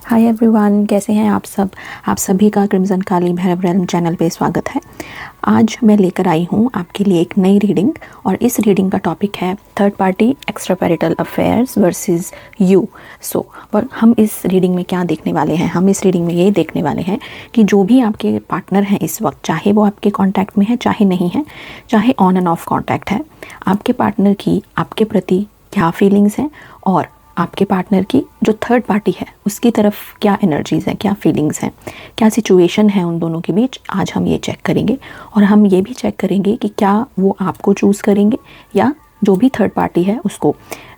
Hi everyone, कैसे हैं आप सब। आप सभी का क्रिम्जन काली भैरव रेल्म चैनल पे स्वागत है। आज मैं लेकर आई हूँ आपके लिए एक नई रीडिंग और इस रीडिंग का टॉपिक है third party extramarital affairs versus you. हम इस रीडिंग में क्या देखने वाले हैं, हम इस रीडिंग में ये देखने वाले हैं कि जो भी आपके पार्टनर हैं इस वक्त, चाहे वो आपके कॉन्टैक्ट में है चाहे नहीं है, चाहे ऑन एंड ऑफ कॉन्टैक्ट है, आपके पार्टनर की आपके प्रति क्या फीलिंग्स हैं और आपके पार्टनर की जो थर्ड पार्टी है उसकी तरफ क्या एनर्जीज़ हैं, क्या फीलिंग्स हैं, क्या सिचुएशन है उन दोनों के बीच। आज हम ये चेक करेंगे और हम ये भी चेक करेंगे कि क्या वो आपको चूज़ करेंगे या जो भी थर्ड पार्टी है उसको।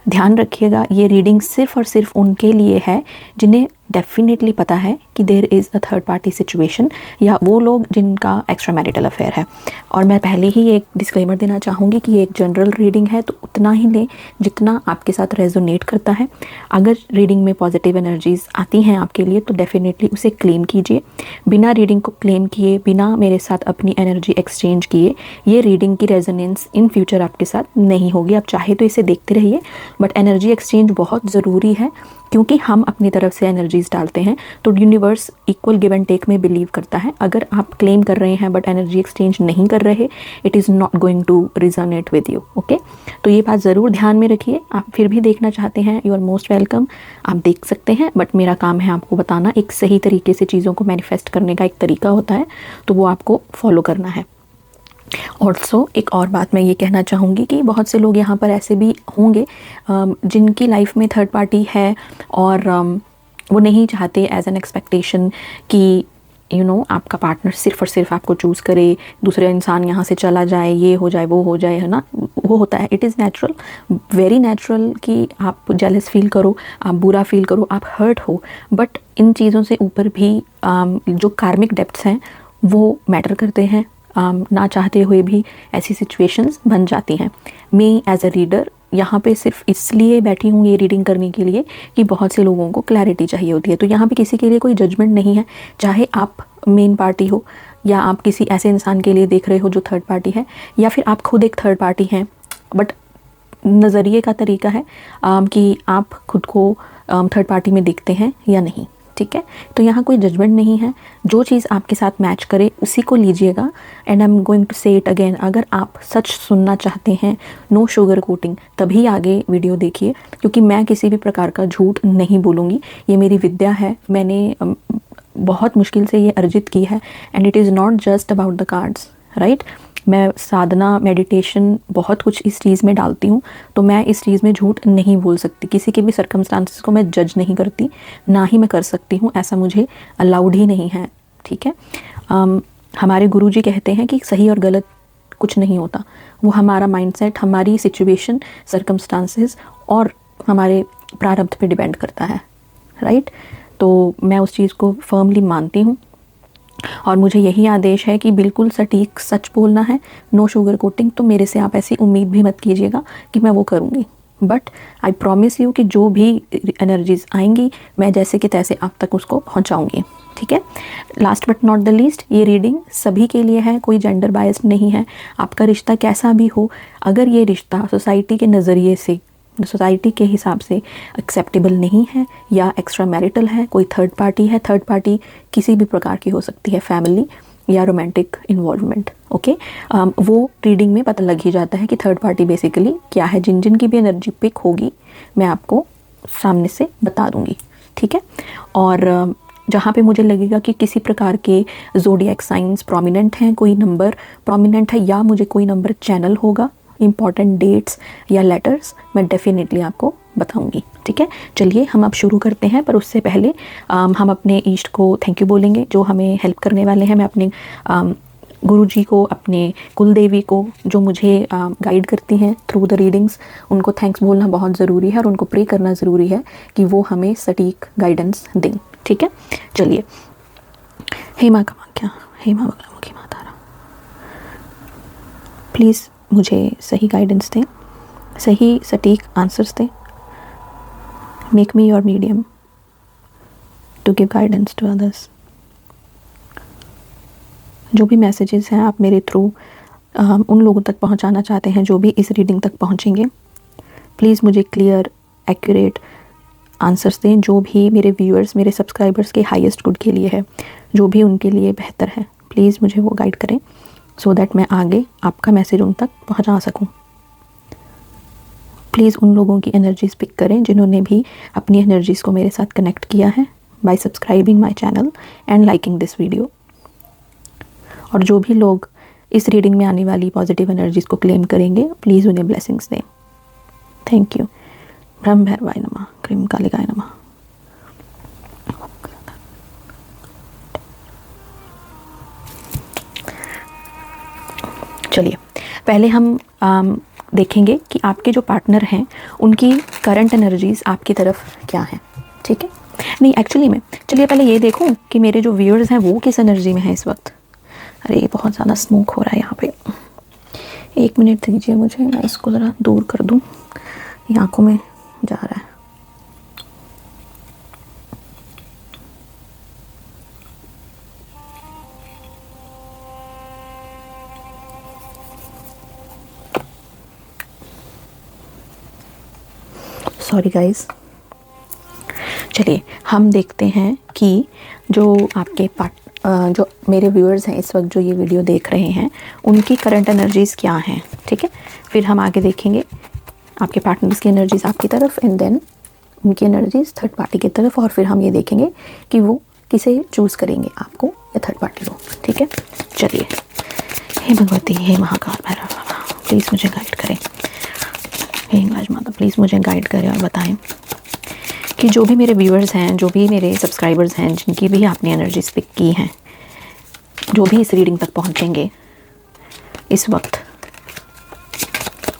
ध्यान रखिएगा, ये रीडिंग सिर्फ़ और सिर्फ उनके लिए है जिन्हें डेफिनेटली पता है कि there is a third party situation, या वो लोग जिनका एक्स्ट्रा मैरिटल अफेयर है। और मैं पहले ही एक डिस्क्लेमर देना चाहूँगी कि ये एक जनरल रीडिंग है, तो उतना ही लें जितना आपके साथ रेजोनेट करता है। अगर रीडिंग में पॉजिटिव एनर्जीज़ आती हैं आपके लिए तो डेफिनेटली उसे क्लेम कीजिए। बिना रीडिंग को क्लेम किए, बिना मेरे साथ अपनी एनर्जी एक्सचेंज किए, ये रीडिंग की रेजोनेंस इन फ्यूचर आपके साथ नहीं होगी। आप चाहे तो इसे देखते रहिए, बट एनर्जी एक्सचेंज बहुत ज़रूरी है क्योंकि हम अपनी तरफ से एनर्जीज डालते हैं तो universe equal give and take में बिलीव करता है। अगर आप क्लेम कर रहे हैं बट एनर्जी एक्सचेंज नहीं कर रहे, it is not going to resonate with you. Okay, तो ये बात ज़रूर ध्यान में रखिए। आप फिर भी देखना चाहते हैं, यू आर मोस्ट वेलकम, आप देख सकते हैं, बट मेरा काम है आपको बताना। एक सही तरीके से चीज़ों को मैनिफेस्ट करने का एक तरीका होता है, तो वो आपको फॉलो करना है। ऑल्सो एक और बात मैं ये कहना चाहूँगी कि बहुत से लोग यहाँ पर ऐसे भी होंगे जिनकी लाइफ में थर्ड पार्टी है और वो नहीं चाहते एज एन एक्सपेक्टेशन कि आपका पार्टनर सिर्फ़ और सिर्फ आपको चूज़ करे, दूसरे इंसान यहाँ से चला जाए, ये हो जाए वो हो जाए, है ना। वो होता है, it is natural, very natural कि आप जेलस फील करो, आप बुरा फील करो, आप हर्ट हो। बट इन चीज़ों से ऊपर भी जो कार्मिक डेप्थ्स हैं वो मैटर करते हैं। ना चाहते हुए भी ऐसी सिचुएशंस बन जाती हैं। मैं एज अ रीडर यहाँ पे सिर्फ इसलिए बैठी हूँ ये रीडिंग करने के लिए कि बहुत से लोगों को क्लैरिटी चाहिए होती है। तो यहाँ पे किसी के लिए कोई जजमेंट नहीं है, चाहे आप मेन पार्टी हो या आप किसी ऐसे इंसान के लिए देख रहे हो जो थर्ड पार्टी है, या फिर आप खुद एक थर्ड पार्टी हैं। बट नज़रिए का तरीका है कि आप खुद को थर्ड पार्टी में देखते हैं या नहीं, ठीक है। तो यहाँ कोई जजमेंट नहीं है, जो चीज़ आपके साथ मैच करे उसी को लीजिएगा। And I am going to say it again, अगर आप सच सुनना चाहते हैं, नो शुगर कोटिंग, तभी आगे वीडियो देखिए, क्योंकि मैं किसी भी प्रकार का झूठ नहीं बोलूँगी। ये मेरी विद्या है, मैंने बहुत मुश्किल से ये अर्जित की है। And it is not just about the cards, right. मैं साधना, मेडिटेशन, बहुत कुछ इस चीज़ में डालती हूँ, तो मैं इस चीज़ में झूठ नहीं बोल सकती। किसी के भी सर्कमस्टांसेस को मैं जज नहीं करती, ना ही मैं कर सकती हूँ, ऐसा मुझे अलाउड ही नहीं है, ठीक है। हमारे गुरुजी कहते हैं कि सही और गलत कुछ नहीं होता, वो हमारा माइंडसेट, हमारी सिचुएशन, सर्कमस्टांसेस और हमारे प्रारब्ध पे डिपेंड करता है, राइट। तो मैं उस चीज़ को फर्मली मानती हूँ और मुझे यही आदेश है कि बिल्कुल सटीक सच बोलना है, नो शुगर कोटिंग। तो मेरे से आप ऐसी उम्मीद भी मत कीजिएगा कि मैं वो करूँगी, बट आई प्रॉमिस यू कि जो भी एनर्जीज आएंगी मैं जैसे कि तैसे आप तक उसको पहुँचाऊँगी, ठीक है। Last but not the least, ये रीडिंग सभी के लिए है, कोई जेंडर बायस नहीं है। आपका रिश्ता कैसा भी हो, अगर ये रिश्ता सोसाइटी के नज़रिए से, सोसाइटी के हिसाब से एक्सेप्टेबल नहीं है या एक्स्ट्रा मैरिटल है, कोई थर्ड पार्टी है, थर्ड पार्टी किसी भी प्रकार की हो सकती है, फैमिली या रोमांटिक इन्वॉल्वमेंट, ओके। वो रीडिंग में पता लग ही जाता है कि थर्ड पार्टी बेसिकली क्या है। जिन जिन की भी एनर्जी पिक होगी मैं आपको सामने से बता दूंगी, ठीक है। और जहाँ पे मुझे लगेगा कि किसी प्रकार के ज़ोडिएक साइंस प्रोमिनेंट हैं, कोई नंबर प्रोमिनेंट है, या मुझे कोई नंबर चैनल होगा, इम्पॉर्टेंट डेट्स या लेटर्स, मैं डेफिनेटली आपको बताऊंगी, ठीक है। चलिए हम अब शुरू करते हैं, पर उससे पहले हम अपने ईष्ट को थैंक यू बोलेंगे जो हमें हेल्प करने वाले हैं। मैं अपने गुरुजी को, अपने कुल देवी को जो मुझे गाइड करती हैं थ्रू द रीडिंग्स, उनको थैंक्स बोलना बहुत ज़रूरी है और उनको प्रे करना ज़रूरी है कि वो हमें सटीक गाइडेंस दें, ठीक है। चलिए, हे माँ कामाख्या, हे माँ बगलामुखी माँ तारा, प्लीज़ मुझे सही गाइडेंस दें, सही सटीक आंसर्स दें। Make me your medium to give guidance to others. जो भी मैसेजेस हैं आप मेरे थ्रू उन लोगों तक पहुंचाना चाहते हैं जो भी इस रीडिंग तक पहुंचेंगे, प्लीज़ मुझे क्लियर, एक्यूरेट आंसर्स दें जो भी मेरे व्यूअर्स, मेरे सब्सक्राइबर्स के हाईएस्ट गुड के लिए है, जो भी उनके लिए बेहतर है। प्लीज़ मुझे वो गाइड करें सो दैट मैं आगे आपका मैसेज उन तक पहुंचा सकूं। प्लीज़ उन लोगों की एनर्जीज़ पिक करें जिन्होंने भी अपनी एनर्जीज़ को मेरे साथ कनेक्ट किया है bye subscribing my channel and liking this video. और जो भी लोग इस रीडिंग में आने वाली पॉजिटिव एनर्जीज़ को क्लेम करेंगे, प्लीज़ उन्हें ब्लेसिंग्स दें। Thank you. ब्रह्म भैरवाय नमः, क्रीम कालिकाय नमः। चलिए पहले हम देखेंगे कि आपके जो पार्टनर हैं उनकी करंट एनर्जीज़ आपकी तरफ क्या हैं। ठीक है, नहीं एक्चुअली में चलिए पहले ये देखूं कि मेरे जो व्यूअर्स हैं वो किस एनर्जी में हैं इस वक्त। अरे बहुत ज़्यादा स्मोक हो रहा है यहाँ पे, 1 मिनट दीजिए मुझे, मैं इसको ज़रा दूर कर दूँ, ये आँखों में जा रहा है। Sorry guys. चलिए हम देखते हैं कि जो आपके जो मेरे व्यूअर्स हैं इस वक्त जो ये वीडियो देख रहे हैं उनकी करंट एनर्जीज़ क्या हैं। ठीक है, फिर हम आगे देखेंगे आपके पार्टनर्स की एनर्जीज़ आपकी तरफ एंड देन उनकी एनर्जीज़ थर्ड पार्टी की तरफ, और फिर हम ये देखेंगे कि वो किसे चूज़ करेंगे, आपको या थर्ड पार्टी को। ठीक है, चलिए। हे भगवती, हे महाकाल भैरव बाबा, प्लीज़ मुझे गाइड करें। हे हिंगराज माता, प्लीज़ मुझे गाइड करें और बताएं कि जो भी मेरे व्यूअर्स हैं, जो भी मेरे सब्सक्राइबर्स हैं, जिनकी भी आपने एनर्जीज पिक की हैं, जो भी इस रीडिंग तक पहुंचेंगे इस वक्त,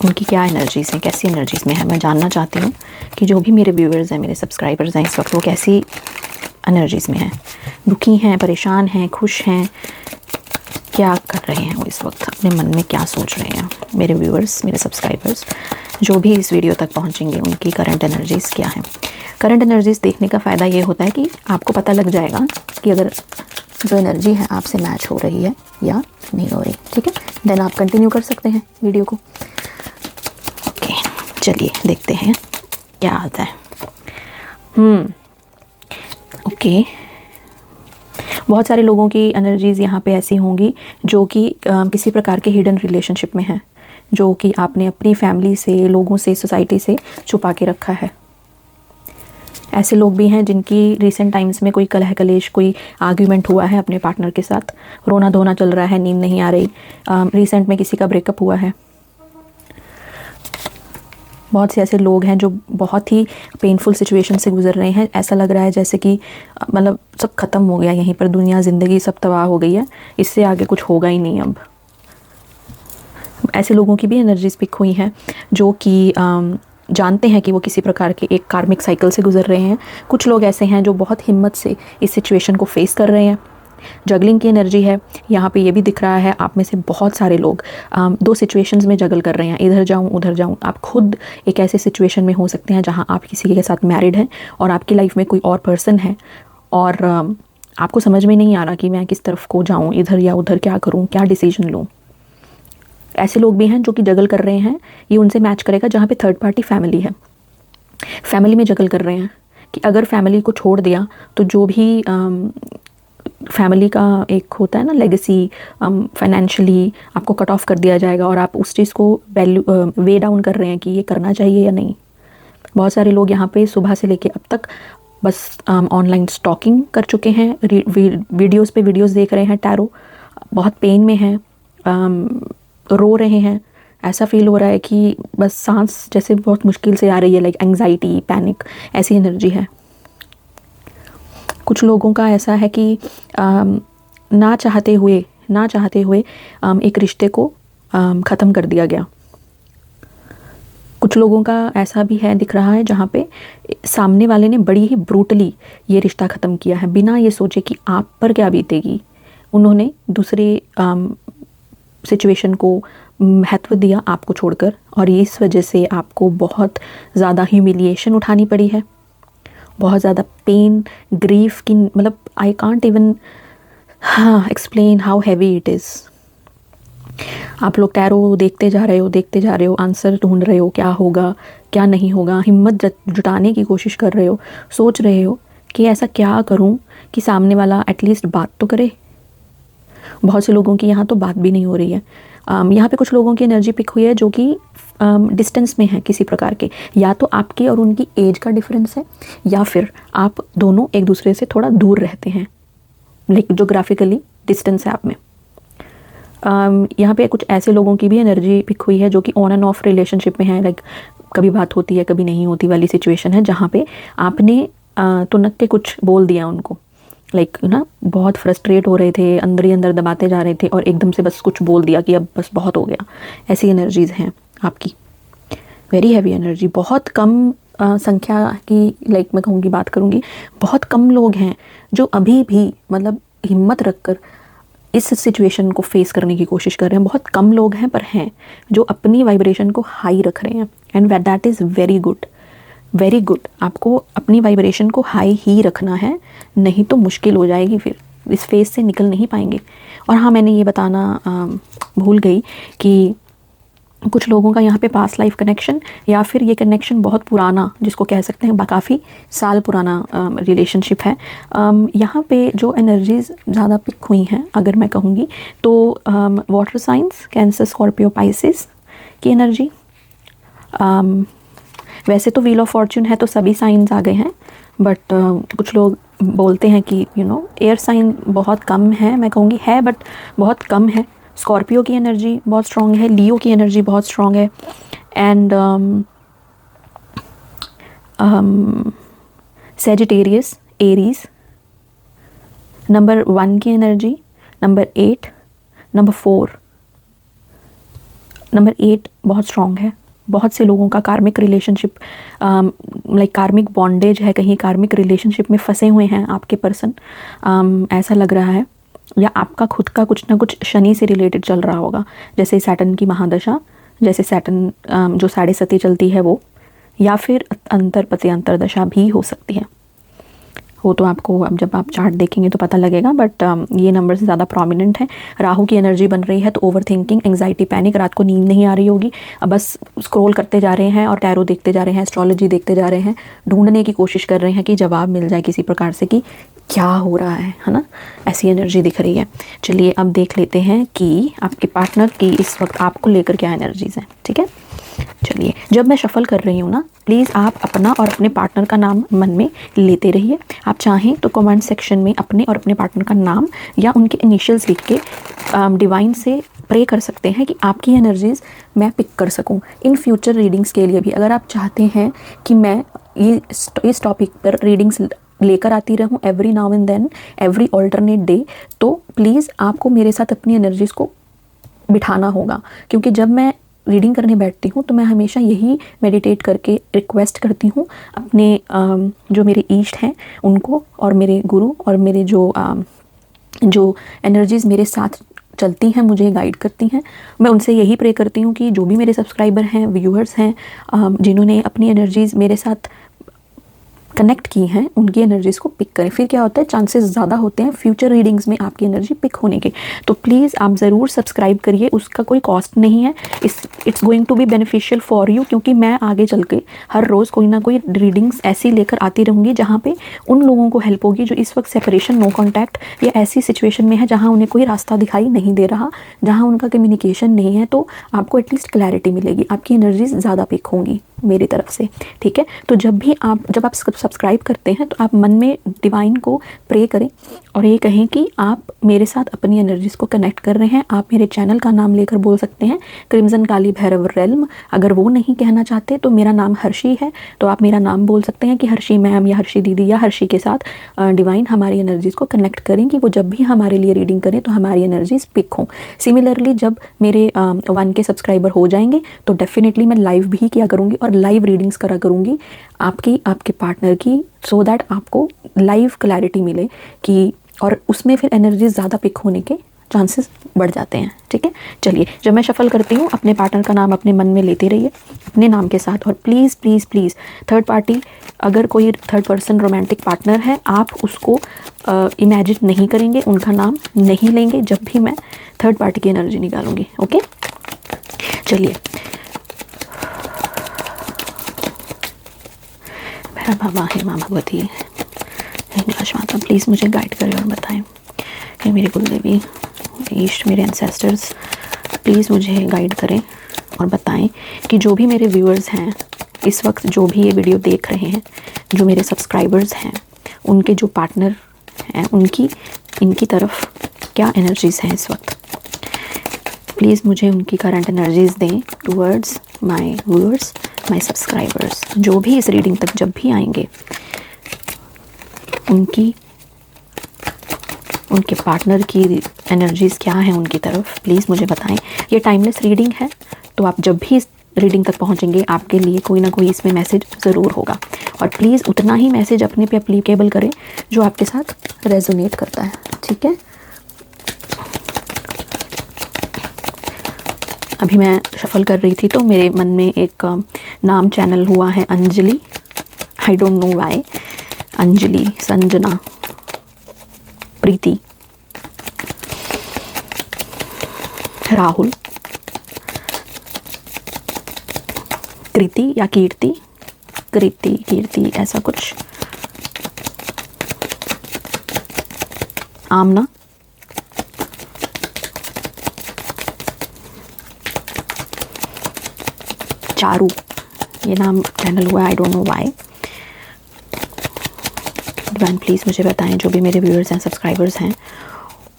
उनकी क्या एनर्जीज़ हैं, कैसी एनर्जीज़ में है। मैं जानना चाहती हूँ कि जो भी मेरे व्यूअर्स हैं, मेरे सब्सक्राइबर्स हैं इस वक्त, वो कैसी एनर्जीज़ में हैं, दुखी हैं, परेशान हैं, खुश हैं, क्या कर रहे हैं वो इस वक्त, अपने मन में क्या सोच रहे हैं। मेरे व्यूअर्स, मेरे सब्सक्राइबर्स जो भी इस वीडियो तक पहुंचेंगे उनकी करंट एनर्जीज़ क्या हैं। करंट एनर्जीज़ देखने का फ़ायदा ये होता है कि आपको पता लग जाएगा कि अगर जो एनर्जी है आपसे मैच हो रही है या नहीं हो रही। ठीक है, देन आप कंटिन्यू कर सकते हैं वीडियो को। ओके, चलिए देखते हैं क्या आता है। ओके, बहुत सारे लोगों की एनर्जीज़ यहाँ पे ऐसी होंगी जो कि किसी प्रकार के हिडन रिलेशनशिप में हैं, जो कि आपने अपनी फैमिली से, लोगों से, सोसाइटी से छुपा के रखा है। ऐसे लोग भी हैं जिनकी रिसेंट टाइम्स में कोई कलह कलेश, कोई आर्ग्यूमेंट हुआ है अपने पार्टनर के साथ, रोना धोना चल रहा है, नींद नहीं आ रही, रिसेंट में किसी का ब्रेकअप हुआ है। बहुत से ऐसे लोग हैं जो बहुत ही पेनफुल सिचुएशन से गुजर रहे हैं। ऐसा लग रहा है जैसे कि मतलब सब ख़त्म हो गया, यहीं पर दुनिया, ज़िंदगी सब तबाह हो गई है, इससे आगे कुछ होगा ही नहीं अब। ऐसे लोगों की भी एनर्जीज पिक हुई हैं जो कि जानते हैं कि वो किसी प्रकार के एक कार्मिक साइकिल से गुजर रहे हैं। कुछ लोग ऐसे हैं जो बहुत हिम्मत से इस सिचुएशन को फेस कर रहे हैं। जगलिंग की एनर्जी है यहाँ पे, ये भी दिख रहा है। आप में से बहुत सारे लोग 2 सिचुएशंस में जगल कर रहे हैं, इधर जाऊँ उधर जाऊँ। आप खुद एक ऐसे सिचुएशन में हो सकते हैं जहाँ आप किसी के साथ मैरिड हैं और आपकी लाइफ में कोई और पर्सन है और आपको समझ में नहीं आ रहा कि मैं किस तरफ को जाऊँ, इधर या उधर, क्या करूँ, क्या डिसीजन लूँ। ऐसे लोग भी हैं जो कि जगल कर रहे हैं। ये उनसे मैच करेगा जहाँ पे थर्ड पार्टी फैमिली है, फैमिली में जगल कर रहे हैं कि अगर फैमिली को छोड़ दिया तो जो भी फैमिली का एक होता है ना लेगेसी, फाइनेंशियली आपको कट ऑफ कर दिया जाएगा और आप उस चीज़ को वे डाउन कर रहे हैं कि ये करना चाहिए या नहीं। बहुत सारे लोग यहाँ पे सुबह से लेके अब तक बस ऑनलाइन स्टॉकिंग कर चुके हैं, वीडियोस पे वीडियोस देख रहे हैं, टैरो, बहुत पेन में हैं, रो रहे हैं। ऐसा फील हो रहा है कि बस सांस जैसे बहुत मुश्किल से आ रही है, लाइक एंग्जाइटी, पैनिक, ऐसी एनर्जी है। कुछ लोगों का ऐसा है कि ना चाहते हुए एक रिश्ते को ख़त्म कर दिया गया। कुछ लोगों का ऐसा भी है, दिख रहा है, जहाँ पे सामने वाले ने बड़ी ही ब्रूटली ये रिश्ता ख़त्म किया है, बिना ये सोचे कि आप पर क्या बीतेगी। उन्होंने दूसरे सिचुएशन को महत्व दिया आपको छोड़कर, और इस वजह से आपको बहुत ज़्यादा ह्यूमिलिएशन उठानी पड़ी है, बहुत ज़्यादा पेन, ग्रीफ की, मतलब I can't even explain how heavy it is. आप लोग टैरो देखते जा रहे हो, आंसर ढूंढ रहे हो, क्या होगा क्या नहीं होगा, हिम्मत जुटाने की कोशिश कर रहे हो, सोच रहे हो कि ऐसा क्या करूं कि सामने वाला एटलीस्ट बात तो करे। बहुत से लोगों की यहाँ तो बात भी नहीं हो रही है। यहाँ पे कुछ लोगों की एनर्जी पिक हुई है जो कि डिस्टेंस में है किसी प्रकार के, या तो आपकी और उनकी एज का डिफरेंस है, या फिर आप दोनों एक दूसरे से थोड़ा दूर रहते हैं, लाइक जोग्राफिकली डिस्टेंस है आप में। यहाँ पे कुछ ऐसे लोगों की भी एनर्जी पिक हुई है जो कि ऑन एंड ऑफ रिलेशनशिप में है, लाइक कभी बात होती है कभी नहीं होती वाली सिचुएशन है, जहाँ पे आपने तुनक के कुछ बोल दिया उनको, लाइक ना बहुत फ्रस्ट्रेट हो रहे थे, अंदर ही अंदर दबाते जा रहे थे और एकदम से बस कुछ बोल दिया कि अब बस बहुत हो गया। ऐसी एनर्जीज़ हैं आपकी, वेरी हैवी एनर्जी। बहुत कम संख्या की, लाइक मैं कहूँगी बात करूँगी, बहुत कम लोग हैं जो अभी भी मतलब हिम्मत रखकर इस सिचुएशन को फेस करने की कोशिश कर रहे हैं। बहुत कम लोग हैं पर हैं जो अपनी वाइब्रेशन को हाई रख रहे हैं, and that is very good, very good. आपको अपनी वाइब्रेशन को हाई ही रखना है, नहीं तो मुश्किल हो जाएगी, फिर इस फेज से निकल नहीं पाएंगे। और हाँ, मैंने ये बताना भूल गई कि कुछ लोगों का यहाँ पे पास्ट लाइफ कनेक्शन, या फिर ये कनेक्शन बहुत पुराना, जिसको कह सकते हैं काफ़ी साल पुराना रिलेशनशिप है। यहाँ पे जो एनर्जीज़ ज़्यादा पिक हुई हैं अगर मैं कहूँगी तो water science, cancer, Scorpio, Pisces की एनर्जी। वैसे तो व्हील ऑफ फॉर्च्यून है तो सभी साइंस आ गए हैं, बट कुछ लोग बोलते हैं कि एयर साइन बहुत कम है, मैं कहूँगी है बट बहुत कम है। स्कॉर्पियो की एनर्जी बहुत स्ट्रॉन्ग है, लियो की एनर्जी बहुत स्ट्रॉन्ग है, एंड सेजिटेरियस, एरीज। नंबर 1 की एनर्जी, नंबर 8, नंबर 4, नंबर 8 बहुत स्ट्रॉन्ग है। बहुत से लोगों का कार्मिक रिलेशनशिप, लाइक कार्मिक बॉन्डेज है, कहीं कार्मिक रिलेशनशिप में फंसे हुए हैं आपके पर्सन, ऐसा लग रहा है। या आपका खुद का कुछ ना कुछ शनि से रिलेटेड चल रहा होगा, जैसे सैटर्न की महादशा, जैसे सैटर्न जो 7.5 चलती है वो, या फिर अंतरपति अंतरदशा भी हो सकती है। वो तो आपको अब जब आप चार्ट देखेंगे तो पता लगेगा, बट ये नंबर से ज़्यादा प्रोमिनेंट है। राहु की एनर्जी बन रही है तो ओवर थिंकिंग, एंग्जाइटी, पैनिक, रात को नींद नहीं आ रही होगी, अब बस स्क्रॉल करते जा रहे हैं और टैरो देखते जा रहे हैं, एस्ट्रोलॉजी देखते जा रहे हैं, ढूंढने की कोशिश कर रहे हैं कि जवाब मिल जाए किसी प्रकार से कि क्या हो रहा है ना। ऐसी एनर्जी दिख रही है। चलिए अब देख लेते हैं कि आपके पार्टनर की इस वक्त आपको लेकर क्या एनर्जीज़ हैं, ठीक है। चलिए, जब मैं शफल कर रही हूँ ना, प्लीज़ आप अपना और अपने पार्टनर का नाम मन में लेते रहिए। आप चाहें तो कमेंट सेक्शन में अपने और अपने पार्टनर का नाम या उनके इनिशियल्स लिख के डिवाइन से प्रे कर सकते हैं कि आपकी एनर्जीज़ मैं पिक कर सकूं इन फ्यूचर रीडिंग्स के लिए भी। अगर आप चाहते हैं कि मैं इस टॉपिक पर रीडिंग्स लेकर आती रहूं every now and then, every alternate day, तो प्लीज़ आपको मेरे साथ अपनी एनर्जीज़ को बिठाना होगा। क्योंकि जब मैं रीडिंग करने बैठती हूँ तो मैं हमेशा यही मेडिटेट करके रिक्वेस्ट करती हूँ अपने जो मेरे ईष्ट हैं उनको, और मेरे गुरु, और मेरे जो एनर्जीज़ मेरे साथ चलती हैं, मुझे गाइड करती हैं, मैं उनसे यही प्रे करती हूँ कि जो भी मेरे सब्सक्राइबर हैं, व्यूअर्स हैं, जिन्होंने अपनी एनर्जीज़ मेरे साथ कनेक्ट की हैं, उनकी एनर्जीज़ को पिक करें। फिर क्या होता है, चांसेस ज़्यादा होते हैं फ्यूचर रीडिंग्स में आपकी एनर्जी पिक होने के। तो प्लीज़ आप ज़रूर सब्सक्राइब करिए, उसका कोई कॉस्ट नहीं है, it's going to be beneficial for you, क्योंकि मैं आगे चल के हर रोज़ कोई ना कोई रीडिंग्स ऐसी लेकर आती रहूँगी जहाँ पे उन लोगों को हेल्प होगी जो इस वक्त सेपरेशन, नो कॉन्टैक्ट या ऐसी सिचुएशन में है जहाँ उन्हें कोई रास्ता दिखाई नहीं दे रहा, जहाँ उनका कम्युनिकेशन नहीं है। तो आपको एटलीस्ट क्लैरिटी मिलेगी, आपकी एनर्जीज ज़्यादा पिक होंगी मेरी तरफ से, ठीक है। तो जब आप सब्सक्राइब करते हैं तो आप मन में डिवाइन को प्रे करें और ये कहें कि आप मेरे साथ अपनी एनर्जीज़ को कनेक्ट कर रहे हैं। आप मेरे चैनल का नाम लेकर बोल सकते हैं क्रिम्जन काली भैरव रेल्म। अगर वो नहीं कहना चाहते तो मेरा नाम हर्षी है, तो आप मेरा नाम बोल सकते हैं कि हर्षी मैम या हर्षी दीदी या हर्षी के साथ डिवाइन हमारी एनर्जीज़ को कनेक्ट करें कि वो जब भी हमारे लिए रीडिंग करें तो हमारी एनर्जीज़ पिक हों। सिमिलरली जब मेरे 1K सब्सक्राइबर हो जाएंगे तो डेफिनेटली मैं लाइव भी किया करूँगी और लाइव रीडिंग्स करा करूँगी आपके पार्टनर की, सो दैट आपको लाइव क्लैरिटी मिले कि, और उसमें फिर एनर्जी ज़्यादा पिक होने के चांसेस बढ़ जाते हैं, ठीक है। चलिए, जब मैं शफल करती हूँ अपने पार्टनर का नाम अपने मन में लेते रहिए अपने नाम के साथ। और please please please third party, अगर कोई थर्ड पर्सन रोमांटिक पार्टनर है, आप उसको इमेजिन नहीं करेंगे, उनका नाम नहीं लेंगे जब भी मैं थर्ड पार्टी की एनर्जी निकालूंगी। ओके, चलिए। मेरा बाबा है, माँ भगवती, कैलाश माता, प्लीज़ मुझे गाइड करें और बताएं। हे मेरे कुलदेवी, ईष्ट, मेरे एंसेस्टर्स, प्लीज़ मुझे गाइड करें और बताएं कि जो भी मेरे व्यूअर्स हैं इस वक्त, जो भी ये वीडियो देख रहे हैं, जो मेरे सब्सक्राइबर्स हैं, उनके जो पार्टनर हैं, इनकी तरफ क्या एनर्जीज़ हैं इस वक्त। प्लीज़ मुझे उनकी करंट एनर्जीज़ दें towards my viewers, my subscribers, जो भी इस रीडिंग तक जब भी आएंगे, उनके पार्टनर की एनर्जीज़ क्या हैं उनकी तरफ, प्लीज़ मुझे बताएं। ये टाइमलेस रीडिंग है, तो आप जब भी इस रीडिंग तक पहुंचेंगे आपके लिए कोई ना कोई इसमें मैसेज ज़रूर होगा। और प्लीज़ उतना ही मैसेज अपने पे एप्लीकेबल करें जो आपके साथ रेजोनेट करता है, ठीक है। अभी मैं शफल कर रही थी तो मेरे मन में एक नाम चैनल हुआ है, Anjali. I don't know why. Anjali, Sanjana, Preeti, Rahul, Kriti या कीर्ति, कीर्ति ऐसा कुछ, आमना, चारू, ये नाम चैनल हुआ, आई don't know why. Divine please मुझे बताएं, जो भी मेरे व्यूअर्स हैं, सब्सक्राइबर्स हैं,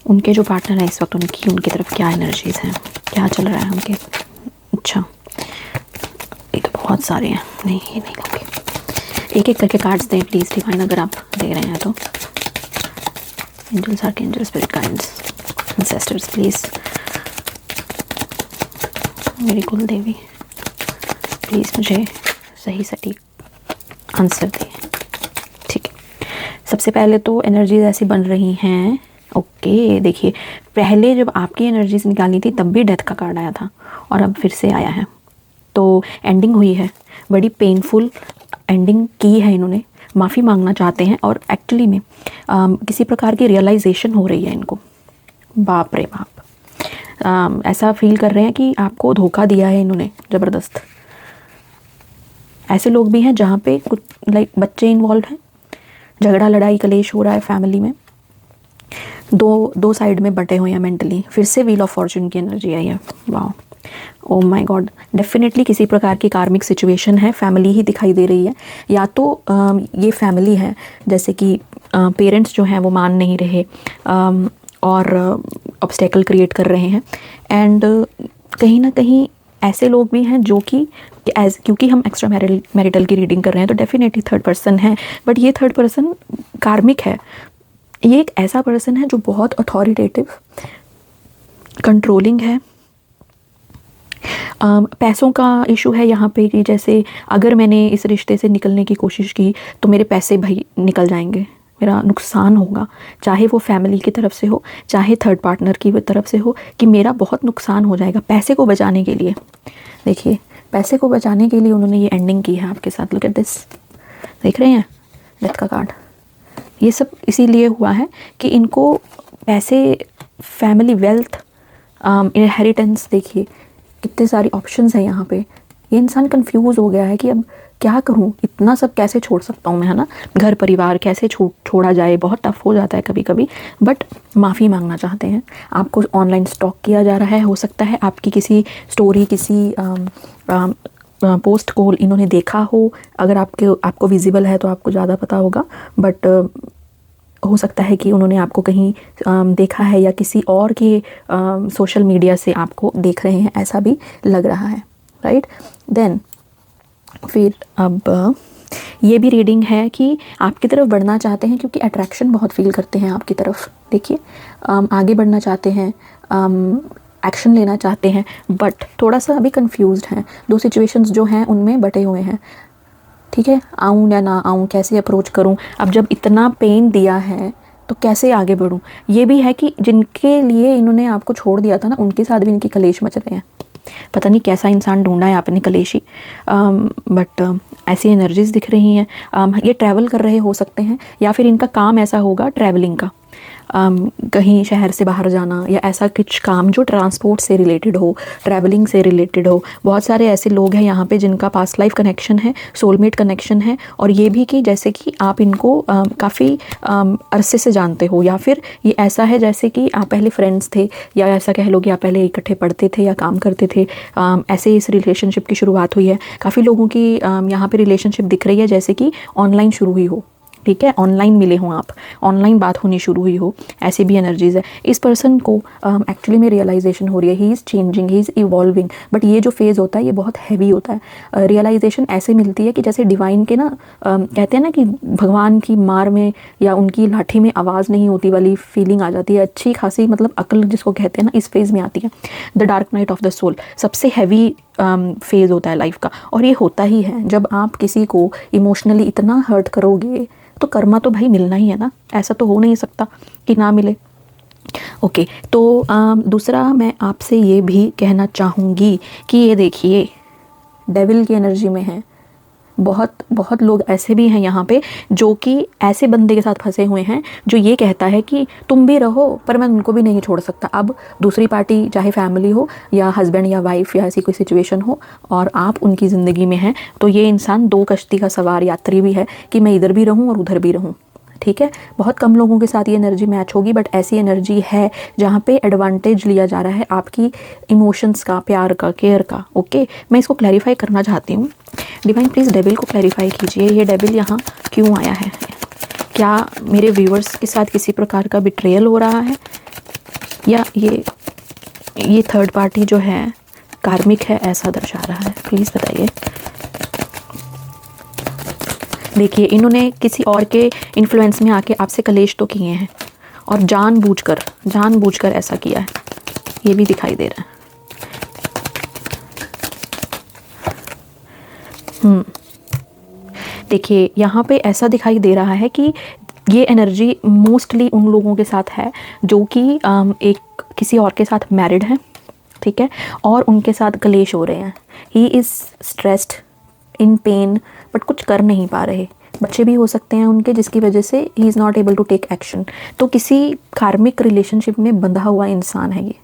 उनके जो पार्टनर हैं इस वक्त, उनकी तरफ क्या एनर्जीज़ हैं, क्या चल रहा है उनके। अच्छा, ये तो बहुत सारे हैं, नहीं ये नहीं लूँगी। एक एक करके कार्ड्स दें प्लीज़ डिवाइन, अगर आप दे रहे हैं तो। Angels, archangels, spirit guides, ancestors, please मेरी कुल देवी, प्लीज़ मुझे सही सटीक आंसर दें। ठीक है, सबसे पहले तो एनर्जीज ऐसी बन रही हैं। ओके, देखिए, पहले जब आपकी एनर्जीज निकालनी थी तब भी डेथ का कार्ड आया था और अब फिर से आया है, तो एंडिंग हुई है, बड़ी पेनफुल एंडिंग की है इन्होंने, माफ़ी मांगना चाहते हैं और एक्चुअली में किसी प्रकार की रियलाइजेशन हो रही है इनको। बाप रे बाप, ऐसा फील कर रहे हैं कि आपको धोखा दिया है इन्होंने ज़बरदस्त। ऐसे लोग भी हैं जहाँ पे कुछ लाइक बच्चे इन्वॉल्व हैं, झगड़ा लड़ाई कलेश हो रहा है फैमिली में, दो साइड में बटे हुए हैं मेंटली। फिर से व्हील ऑफ फॉर्चून की एनर्जी आई है। वाह, ओ माय गॉड, डेफिनेटली किसी प्रकार की कार्मिक सिचुएशन है, फैमिली ही दिखाई दे रही है। या तो ये फैमिली है जैसे कि पेरेंट्स जो हैं वो मान नहीं रहे और ऑब्स्टेकल क्रिएट कर रहे हैं, एंड कहीं ना कहीं ऐसे लोग भी हैं जो कि क्योंकि हम एक्स्ट्रा मैरिटल की रीडिंग कर रहे हैं तो डेफिनेटली थर्ड पर्सन है, बट ये थर्ड पर्सन कार्मिक है। ये एक ऐसा पर्सन है जो बहुत अथॉरिटेटिव, कंट्रोलिंग है। पैसों का इशू है यहाँ पे कि जैसे अगर मैंने इस रिश्ते से निकलने की कोशिश की तो मेरे पैसे भाई निकल जाएंगे, मेरा नुकसान होगा, चाहे वो फैमिली की तरफ से हो चाहे थर्ड पार्टनर की तरफ से हो, कि मेरा बहुत नुकसान हो जाएगा। पैसे को बचाने के लिए, देखिए, पैसे को बचाने के लिए उन्होंने ये एंडिंग की है आपके साथ। लुक एट दिस, देख रहे हैं डेथ का कार्ड। ये सब इसीलिए हुआ है कि इनको पैसे, फैमिली, वेल्थ, इनहेरिटेंस, देखिए कितने सारी ऑप्शंस हैं यहाँ पे। ये इंसान कंफ्यूज हो गया है कि अब क्या करूँ, इतना सब कैसे छोड़ सकता हूँ मैं, है ना। घर परिवार कैसे छोड़ा जाए, बहुत टफ हो जाता है कभी कभी, बट माफ़ी मांगना चाहते हैं। आपको ऑनलाइन स्टॉक किया जा रहा है, हो सकता है आपकी किसी स्टोरी, किसी पोस्ट को इन्होंने देखा हो। अगर आपको विजिबल है तो आपको ज़्यादा पता होगा, बट हो सकता है कि उन्होंने आपको कहीं देखा है या किसी और के सोशल मीडिया से आपको देख रहे हैं, ऐसा भी लग रहा है, राइट। देन फिर अब ये भी रीडिंग है कि आपकी तरफ बढ़ना चाहते हैं क्योंकि अट्रैक्शन बहुत फील करते हैं आपकी तरफ। देखिए, आगे बढ़ना चाहते हैं, एक्शन लेना चाहते हैं, बट थोड़ा सा अभी कंफ्यूज्ड हैं। दो सिचुएशंस जो हैं उनमें बटे हुए हैं, ठीक है। आऊँ या ना आऊँ, कैसे अप्रोच करूँ, अब जब इतना पेन दिया है तो कैसे आगे बढ़ूँ। ये भी है कि जिनके लिए इन्होंने आपको छोड़ दिया था ना, उनके साथ भी इनकी कलेश मच रहे हैं। पता नहीं कैसा इंसान ढूंढा है आपने कलेशी, बट ऐसी एनर्जीज दिख रही हैं। ये ट्रैवल कर रहे हो सकते हैं, या फिर इनका काम ऐसा होगा ट्रैवलिंग का, कहीं शहर से बाहर जाना, या ऐसा कुछ काम जो ट्रांसपोर्ट से रिलेटेड हो, ट्रैवलिंग से रिलेटेड हो। बहुत सारे ऐसे लोग हैं यहाँ पे जिनका पास्ट लाइफ कनेक्शन है, सोलमेट कनेक्शन है, और ये भी कि जैसे कि आप इनको काफ़ी अरसे से जानते हो, या फिर ये ऐसा है जैसे कि आप पहले फ्रेंड्स थे, या ऐसा कह लो कि आप पहले इकट्ठे पढ़ते थे या काम करते थे, ऐसे इस रिलेशनशिप की शुरुआत हुई है। काफ़ी लोगों की यहाँ पे रिलेशनशिप दिख रही है जैसे कि ऑनलाइन शुरू हुई हो, ठीक है, ऑनलाइन मिले हों आप, ऑनलाइन बात होनी शुरू हुई हो, ऐसी भी एनर्जीज़ है। इस पर्सन को एक्चुअली में रियलाइजेशन हो रही है, he is changing, he is evolving, but ये जो फेज़ होता है ये बहुत हैवी होता है। रियलाइजेशन ऐसे मिलती है कि जैसे डिवाइन के ना कहते हैं ना कि भगवान की मार में या उनकी लाठी में आवाज़ नहीं होती वाली फीलिंग आ जाती है, अच्छी खासी मतलब अक्ल जिसको कहते हैं ना, इस फेज़ में आती है। The dark night of the soul सबसे हैवी फेज़ होता है लाइफ का, और ये होता ही है जब आप किसी को इमोशनली इतना हर्ट करोगे तो कर्मा तो भाई मिलना ही है ना, ऐसा तो हो नहीं सकता कि ना मिले। ओके, तो दूसरा मैं आपसे ये भी कहना चाहूँगी कि ये देखिए डेविल की एनर्जी में है। बहुत बहुत लोग ऐसे भी हैं यहाँ पे जो कि ऐसे बंदे के साथ फंसे हुए हैं जो ये कहता है कि तुम भी रहो पर मैं उनको भी नहीं छोड़ सकता। अब दूसरी पार्टी चाहे फैमिली हो या हस्बैंड या वाइफ या ऐसी कोई सिचुएशन हो और आप उनकी ज़िंदगी में हैं, तो ये इंसान दो कश्ती का सवार यात्री भी है कि मैं इधर भी रहूँ और उधर भी रहूँ, ठीक है। बहुत कम लोगों के साथ ये एनर्जी मैच होगी, बट ऐसी एनर्जी है जहाँ पे एडवांटेज लिया जा रहा है आपकी इमोशंस का, प्यार का, केयर का। ओके, मैं इसको क्लैरिफाई करना चाहती हूँ। डिवाइन प्लीज़ डेविल को क्लैरिफाई कीजिए, ये डेविल यहाँ क्यों आया है? क्या मेरे व्यूअर्स के साथ किसी प्रकार का बिट्रेयल हो रहा है, या ये थर्ड पार्टी जो है कार्मिक है, ऐसा दर्शा रहा है? प्लीज़ बताइए। देखिए, इन्होंने किसी और के इन्फ्लुएंस में आके आपसे कलेश तो किए हैं, और जानबूझकर ऐसा किया है, ये भी दिखाई दे रहा है। देखिए, यहाँ पे ऐसा दिखाई दे रहा है कि ये एनर्जी मोस्टली उन लोगों के साथ है जो कि एक किसी और के साथ मैरिड हैं, ठीक है, और उनके साथ कलेश हो रहे हैं। He is stressed, in pen, but कुछ कर नहीं पा रहे। बच्चे भी हो सकते हैं उनके, जिसकी वजह से ही is not able to take action. तो किसी कार्मिक रिलेशनशिप में बंधा हुआ इंसान है ये,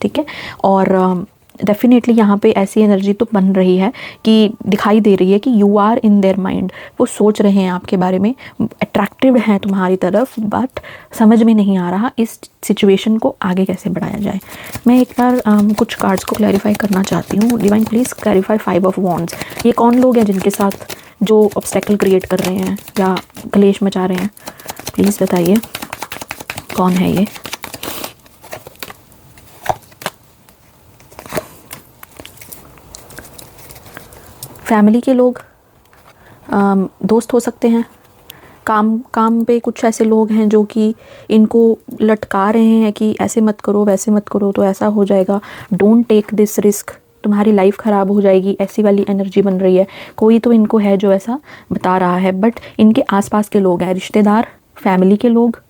ठीक है। और डेफिनेटली यहाँ पे ऐसी एनर्जी तो बन रही है कि दिखाई दे रही है कि you are in their mind, वो सोच रहे हैं आपके बारे में, अट्रैक्टिव हैं तुम्हारी तरफ, बट समझ में नहीं आ रहा इस सिचुएशन को आगे कैसे बढ़ाया जाए। मैं एक बार कुछ कार्ड्स को क्लैरिफाई करना चाहती हूँ। Divine please clarify 5 of wands. ये कौन लोग हैं जिनके साथ जो ऑब्स्टेकल क्रिएट कर रहे हैं या कलेश मचा रहे हैं? प्लीज़ बताइए कौन है ये। फैमिली के लोग, दोस्त हो सकते हैं, काम पे कुछ ऐसे लोग हैं जो कि इनको लटका रहे हैं कि ऐसे मत करो, वैसे मत करो तो ऐसा हो जाएगा, डोंट टेक दिस रिस्क, तुम्हारी लाइफ ख़राब हो जाएगी, ऐसी वाली एनर्जी बन रही है। कोई तो इनको है जो ऐसा बता रहा है, बट इनके आसपास के लोग हैं, रिश्तेदार, फैमिली के लोग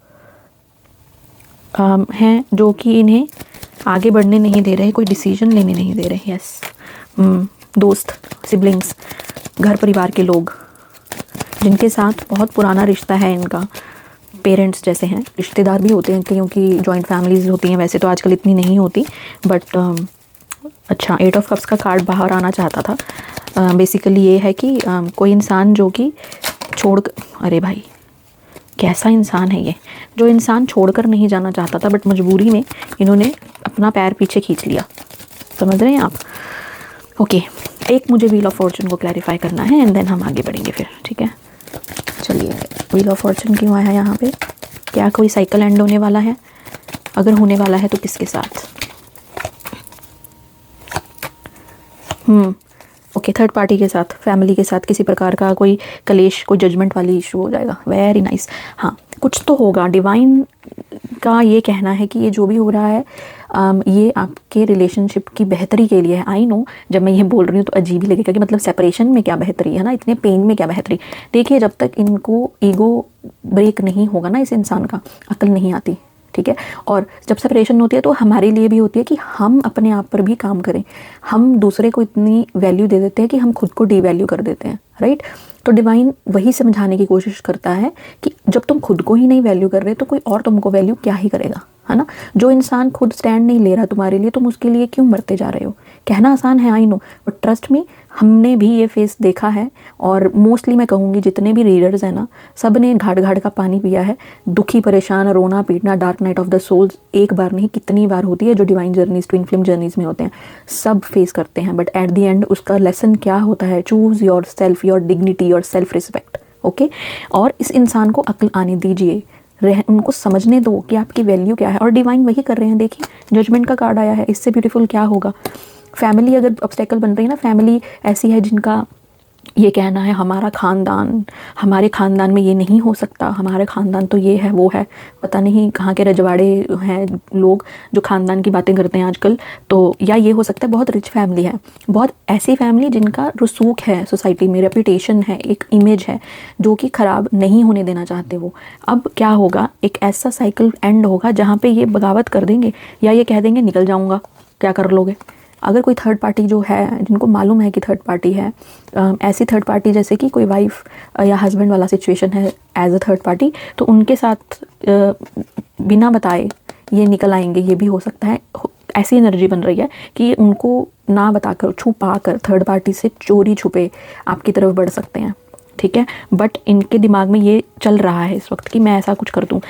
हैं जो कि इन्हें आगे बढ़ने नहीं दे रहे, कोई डिसीजन लेने नहीं दे रहे। यस, दोस्त, सिबलिंग्स, घर परिवार के लोग जिनके साथ बहुत पुराना रिश्ता है इनका, पेरेंट्स जैसे हैं, रिश्तेदार भी होते हैं क्योंकि जॉइंट फैमिलीज़ होती हैं, वैसे तो आजकल इतनी नहीं होती, बट अच्छा, 8 ऑफ कप्स का कार्ड बाहर आना चाहता था। बेसिकली ये है कि कोई इंसान जो कि अरे भाई कैसा इंसान है ये, जो इंसान छोड़कर नहीं जाना चाहता था, बट मजबूरी में इन्होंने अपना पैर पीछे खींच लिया, समझ रहे हैं आप? ओके, एक मुझे व्हील ऑफ फॉर्चून को क्लैरिफाई करना है एंड देन हम आगे बढ़ेंगे फिर, ठीक है। चलिए, व्हील ऑफ फॉर्चून क्यों आया यहाँ पे? क्या कोई साइकिल एंड होने वाला है? अगर होने वाला है तो किसके साथ? ओके, थर्ड पार्टी के साथ, फैमिली के साथ किसी प्रकार का कोई कलेश, कोई जजमेंट वाली इशू हो जाएगा। Very nice. हाँ, कुछ तो होगा। डिवाइन का ये कहना है कि ये जो भी हो रहा है ये आपके रिलेशनशिप की बेहतरी के लिए है। आई नो, जब मैं ये बोल रही हूँ तो अजीब ही लगेगा कि मतलब सेपरेशन में क्या बेहतरी है ना, इतने पेन में क्या बेहतरी। देखिए, जब तक इनको ईगो ब्रेक नहीं होगा ना इस इंसान का, अकल नहीं आती, ठीक है। और जब सेपरेशन होती है तो हमारे लिए भी होती है कि हम अपने आप पर भी काम करें। हम दूसरे को इतनी वैल्यू दे देते हैं कि हम खुद को डीवैल्यू कर देते हैं, राइट। तो डिवाइन वही समझाने की कोशिश करता है कि जब तुम खुद को ही नहीं वैल्यू कर रहे तो कोई और तुमको वैल्यू क्या ही करेगा, है ना। जो इंसान खुद स्टैंड नहीं ले रहा तुम्हारे लिए, तुम उसके लिए क्यों मरते जा रहे हो। कहना आसान है, I know, but trust me, हमने भी ये फेस देखा है। और मोस्टली मैं कहूँगी जितने भी रीडर्स हैं ना, सब ने घाट घाट का पानी पिया है। दुखी, परेशान, रोना पीटना, dark night of the souls एक बार नहीं कितनी बार होती है जो divine journeys, twin flame journeys में होते हैं, सब फेस करते हैं। बट एट द एंड उसका लेसन क्या होता है, choose your self, your dignity, your self respect, okay. और इस इंसान को अक्ल आने दीजिए, उनको समझने दो कि आपकी वैल्यू क्या है। और डिवाइन वही कर रहे हैं, देखिए जजमेंट का कार्ड आया है, इससे ब्यूटीफुल क्या होगा। फैमिली अगर ऑब्स्टेकल बन रही है ना, फैमिली ऐसी है जिनका ये कहना है हमारा ख़ानदान, हमारे ख़ानदान में ये नहीं हो सकता, हमारे ख़ानदान तो ये है वो है, पता नहीं कहाँ के रजवाड़े हैं लोग जो ख़ानदान की बातें करते हैं आजकल। तो या ये हो सकता है बहुत रिच फैमिली है, बहुत ऐसी फैमिली जिनका रसूख है सोसाइटी में, रेपुटेशन है, एक इमेज है जो कि ख़राब नहीं होने देना चाहते वो। अब क्या होगा, एक ऐसा साइकिल एंड होगा जहाँ पे ये बगावत कर देंगे या ये कह देंगे निकल जाऊँगा, क्या कर लोगे। अगर कोई थर्ड पार्टी जो है, जिनको मालूम है कि थर्ड पार्टी है, ऐसी थर्ड पार्टी जैसे कि कोई वाइफ या हस्बैंड वाला सिचुएशन है एज अ थर्ड पार्टी, तो उनके साथ बिना बताए ये निकल आएंगे, ये भी हो सकता है। ऐसी एनर्जी बन रही है कि उनको ना बताकर, छुपा कर, थर्ड पार्टी से चोरी छुपे आपकी तरफ बढ़ सकते हैं, ठीक है। बट इनके दिमाग में ये चल रहा है इस वक्त कि मैं ऐसा कुछ कर दूँ।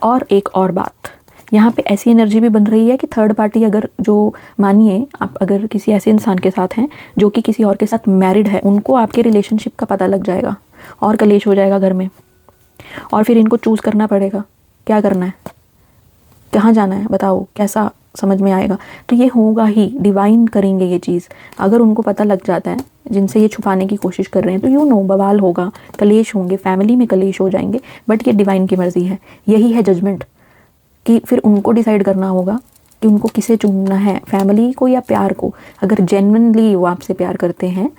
और एक और बात, यहाँ पे ऐसी एनर्जी भी बन रही है कि थर्ड पार्टी अगर, जो मानिए आप अगर किसी ऐसे इंसान के साथ हैं जो कि किसी और के साथ मैरिड है, उनको आपके रिलेशनशिप का पता लग जाएगा और कलेश हो जाएगा घर में। और फिर इनको चूज़ करना पड़ेगा, क्या करना है, कहाँ जाना है, बताओ, कैसा समझ में आएगा। तो ये होगा ही, डिवाइन करेंगे ये चीज़। अगर उनको पता लग जाता है जिनसे ये छुपाने की कोशिश कर रहे हैं, तो यू नो बवाल होगा, कलेश होंगे, फैमिली में कलेश हो जाएंगे। बट ये डिवाइन की मर्ज़ी है, यही है जजमेंट, कि फिर उनको डिसाइड करना होगा कि उनको किसे चुनना है, फैमिली को या प्यार को। अगर जेन्युइनली वो आपसे प्यार करते हैं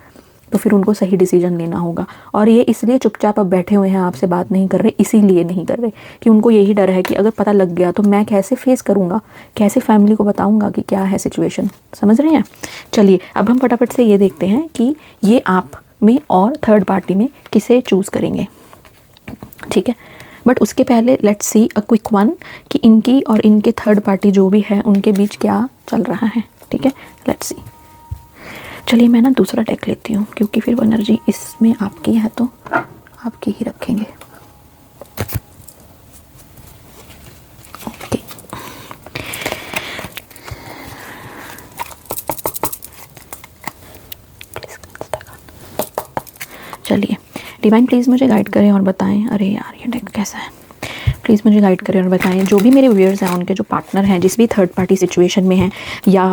तो फिर उनको सही डिसीजन लेना होगा। और ये इसलिए चुपचाप अब बैठे हुए हैं, आपसे बात नहीं कर रहे, इसीलिए नहीं कर रहे कि उनको यही डर है कि अगर पता लग गया तो मैं कैसे फेस करूँगा, कैसे फैमिली को बताऊँगा कि क्या है सिचुएशन, समझ रहे हैं। चलिए अब हम फटाफट से ये देखते हैं कि ये आप में और थर्ड पार्टी में किसे चूज़ करेंगे, ठीक है। बट उसके पहले let's see a quick one कि इनकी और इनके थर्ड पार्टी जो भी है उनके बीच क्या चल रहा है, ठीक है। Let's see. चलिए मैं ना दूसरा डेक लेती हूँ क्योंकि फिर वो एनर्जी इसमें आपकी है तो आपकी ही रखेंगे। ओके, चलिए डिवाइन प्लीज़ मुझे गाइड करें और बताएं। अरे यार ये डेक कैसा है, प्लीज़ मुझे गाइड करें और बताएं। जो भी मेरे व्यूअर्स हैं, उनके जो पार्टनर हैं, जिस भी थर्ड पार्टी सिचुएशन में हैं या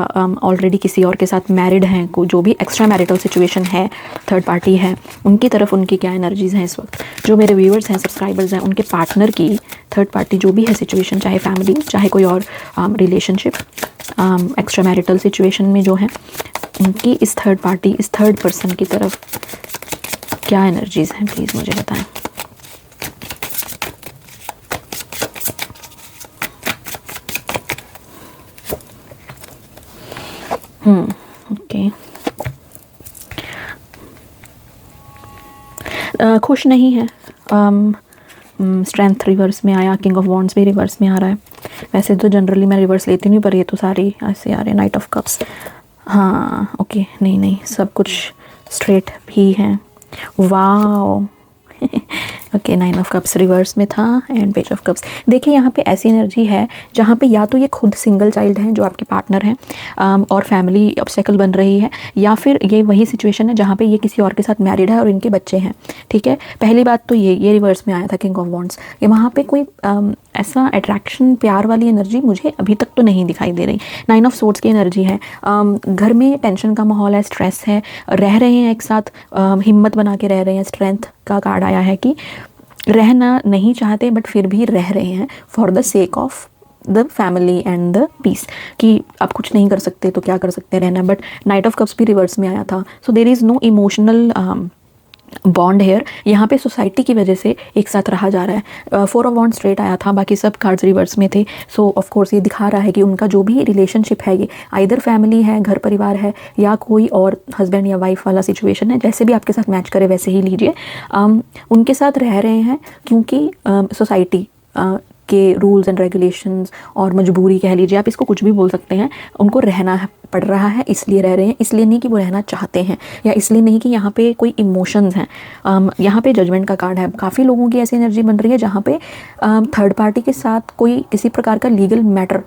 ऑलरेडी किसी और के साथ मैरिड हैं, को जो भी एक्स्ट्रा मैरिटल सिचुएशन है, थर्ड पार्टी है, उनकी तरफ उनकी क्या एनर्जीज़ हैं इस वक्त। जो मेरे व्यूअर्स हैं, सब्सक्राइबर्स हैं, उनके पार्टनर की थर्ड पार्टी जो भी है सिचुएशन, चाहे फैमिली, चाहे कोई और रिलेशनशिप, एक्स्ट्रा मैरिटल सिचुएशन में जो है, उनकी इस थर्ड पार्टी, इस थर्ड पर्सन की तरफ क्या एनर्जीज़ हैं, प्लीज़ मुझे बताएं। ओके, खुश नहीं है। स्ट्रेंथ रिवर्स में आया, किंग ऑफ वॉन्ड्स भी रिवर्स में आ रहा है। वैसे तो जनरली मैं रिवर्स लेती नहीं, पर ये तो सारी ऐसे आ रहे हैं। नाइट ऑफ कप्स, हाँ ओके, नहीं सब कुछ स्ट्रेट भी हैं। Wow okay, 9 of cups reverse में था एंड पेज ऑफ कप्स। देखिए यहाँ पे ऐसी एनर्जी है जहाँ पे या तो ये खुद सिंगल चाइल्ड हैं जो आपके पार्टनर हैं और फैमिली ऑब्स्टेकल बन रही है, या फिर ये वही सिचुएशन है जहाँ पे ये किसी और के साथ मैरिड है और इनके बच्चे हैं, ठीक है। पहली बात तो ये रिवर्स में आया था, किंग ऑफ वॉन्ड्स। ये वहाँ पे कोई ऐसा अट्रैक्शन, प्यार वाली एनर्जी मुझे अभी तक तो नहीं दिखाई दे रही। 9 ऑफ सोर्ड्स की एनर्जी है। घर में टेंशन का माहौल है, स्ट्रेस है, रह रहे हैं एक साथ, हिम्मत बना के रह रहे हैं। स्ट्रेंथ का कार्ड आया है कि रहना नहीं चाहते बट फिर भी रह रहे हैं for the sake of the family and the peace, कि आप कुछ नहीं कर सकते तो क्या कर सकते, रहना। बट नाइट ऑफ कप्स भी रिवर्स में आया था। So there is no emotional bond here, यहाँ पे सोसाइटी की वजह से एक साथ रहा जा रहा है। 4 ऑफ वॉन्ड स्ट्रेट आया था, बाकी सब कार्ड्स रिवर्स में थे। सो ऑफ कोर्स ये दिखा रहा है कि उनका जो भी रिलेशनशिप है ये आइदर फैमिली है, घर परिवार है, या कोई और हस्बैंड या वाइफ वाला सिचुएशन है, जैसे भी आपके साथ मैच करे वैसे ही लीजिए। उनके साथ रह रहे हैं क्योंकि सोसाइटी के रूल्स एंड रेगुलेशंस और मजबूरी कह लीजिए, आप इसको कुछ भी बोल सकते हैं, उनको रहना पड़ रहा है इसलिए रह रहे हैं, इसलिए नहीं कि वो रहना चाहते हैं, या इसलिए नहीं कि यहाँ पे कोई इमोशंस हैं। यहाँ पे जजमेंट का कार्ड है। काफ़ी लोगों की ऐसी एनर्जी बन रही है जहाँ पे थर्ड पार्टी के साथ कोई किसी प्रकार का लीगल मैटर